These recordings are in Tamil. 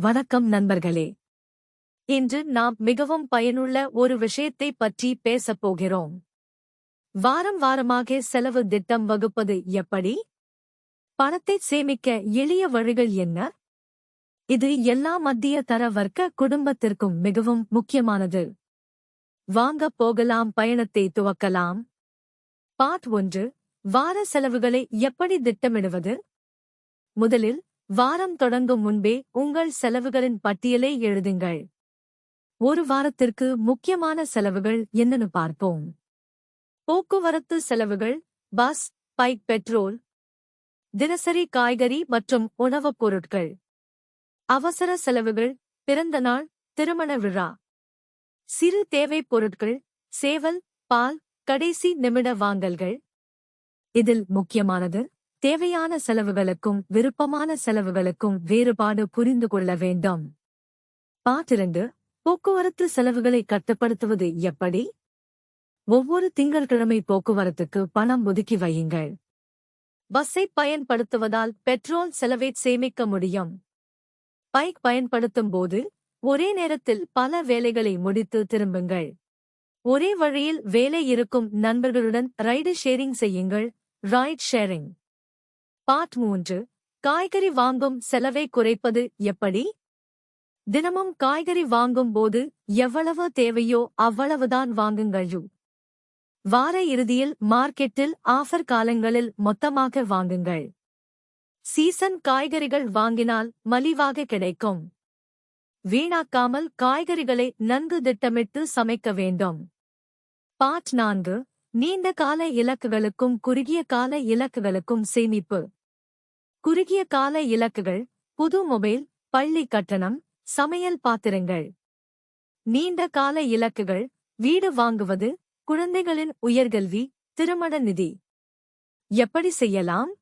வணக்கம் நண்பர்களே. இன்று நாம் மிகவும் பயனுள்ள ஒரு விஷயத்தை பற்றி பேசப் போகிறோம். வாரம் வாரமாக செலவு திட்டம் வகுப்பது எப்படி? பணத்தை சேமிக்க எளிய வழிகள் என்ன? இது எல்லா மத்திய தர வர்க்க குடும்பத்திற்கும் மிகவும் முக்கியமானது. வாங்க போகலாம், பயணத்தை துவக்கலாம். பார்ட் 1. வார செலவுகளை எப்படி திட்டமிடுவது? முதலில், வாரம் தொடங்கும் முன்பே உங்கள் செலவுகளின் பட்டியலை எழுதுங்கள். ஒரு வாரத்திற்கு முக்கியமான செலவுகள் என்னன்னு பார்ப்போம். போக்குவரத்து செலவுகள், பஸ், பைக், பெட்ரோல். தினசரி காய்கறி மற்றும் உணவுப் பொருட்கள். அவசர செலவுகள், பிறந்தநாள், திருமண விழா. சிறு தேவைப் பொருட்கள், சேவல், பால், கடைசி நிமிட வாங்கல்கள். இதில் முக்கியமானது, தேவையான செலவுகளுக்கும் விருப்பமான செலவுகளுக்கும் வேறுபாடு புரிந்து கொள்ள வேண்டும். பார்ட் 2. போக்குவரத்து செலவுகளை கட்டுப்படுத்துவது எப்படி? ஒவ்வொரு திங்கட்கிழமை போக்குவரத்துக்கு பணம் ஒதுக்கி வையுங்கள். பஸ்ஸை பயன்படுத்துவதால் பெட்ரோல் செலவை சேமிக்க முடியும். பைக் பயன்படுத்தும் போது ஒரே நேரத்தில் பல வேலைகளை முடித்து திரும்புங்கள். ஒரே வழியில் வேலை இருக்கும் நண்பர்களுடன் ரைடு ஷேரிங் செய்யுங்கள். Right sharing. பார்ட் 3. காய்கறி வாங்கும் செலவை குறைப்பது எப்படி? தினமும் காய்கறி வாங்கும் போது எவ்வளவு தேவையோ அவ்வளவுதான் வாங்குங்கள். வார இறுதியில் மார்க்கெட்டில் ஆஃபர் காலங்களில் மொத்தமாக வாங்குங்கள். சீசன் காய்கறிகள் வாங்கினால் மலிவாக கிடைக்கும். வீணாக்காமல் காய்கறிகளை நன்கு திட்டமிட்டு சமைக்க வேண்டும். பார்ட் 4. நீண்ட கால இலக்குகளுக்கும் குறுகிய கால இலக்குகளுக்கும் சேமிப்பு. குறுகிய கால இலக்குகள், புது மொபைல், பள்ளி கட்டணம், சமையல் பாத்திரங்கள். நீண்ட கால இலக்குகள், வீடு வாங்குவது, குழந்தைகளின் உயர்கல்வி, திருமண நிதி. எப்படி செய்யலாம்?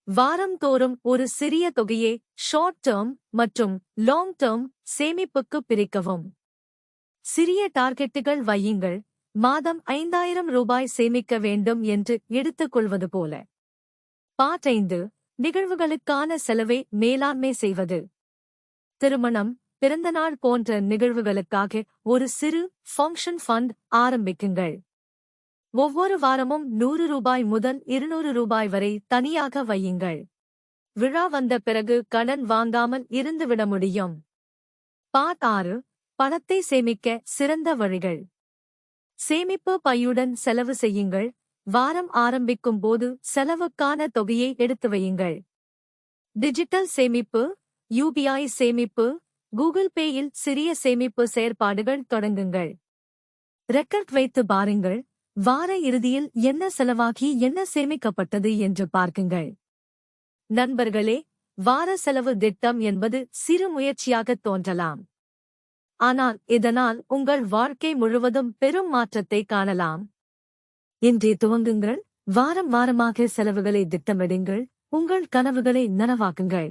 வாரந்தோறும் ஒரு சிறிய தொகையை ஷார்ட் டேர்ம் மற்றும் லாங் டேர்ம் சேமிப்புக்கு பிரிக்கவும். சிறிய டார்கெட்டுகள் வையுங்கள். மாதம் 5000 ரூபாய் சேமிக்க வேண்டும் என்று எடுத்துக்கொள்வது போல. பார்ட் 5. நிகழ்வுகளுக்கான செலவை மேலாண்மை செய்வது. திருமணம், பிறந்தநாள் போன்ற நிகழ்வுகளுக்காக ஒரு சிறு ஃபங்க்ஷன் ஃபண்ட் ஆரம்பிக்குங்கள். ஒவ்வொரு வாரமும் 100 ரூபாய் முதல் 200 ரூபாய் வரை தனியாக வையுங்கள். விழா வந்த பிறகு கடன் வாங்காமல் இருந்துவிட முடியும். பார்ட் 6. பணத்தை சேமிக்க சிறந்த வழிகள். சேமிப்பு பையுடன் செலவு செய்யுங்கள். வாரம் ஆரம்பிக்கும் போது செலவுக்கான தொகையை எடுத்து வையுங்கள். டிஜிட்டல் சேமிப்பு, UPI சேமிப்பு, கூகுள் பேயில் சிறிய சேமிப்பு செயற்பாடுகள் தொடங்குங்கள். ரெக்கார்ட் வைத்து பாருங்கள். வார இறுதியில் என்ன செலவாகி என்ன சேமிக்கப்பட்டது என்று பார்க்குங்கள். நண்பர்களே, வார செலவு திட்டம் என்பது சிறு முயற்சியாக தோன்றலாம். ஆனால் இதனால் உங்கள் வாழ்க்கை முழுவதும் பெரும் மாற்றத்தை காணலாம். இன்றே துவங்குங்கள். வாரம் வாரமாக செலவுகளை திட்டமிடுங்கள். உங்கள் கனவுகளை நனவாக்குங்கள்.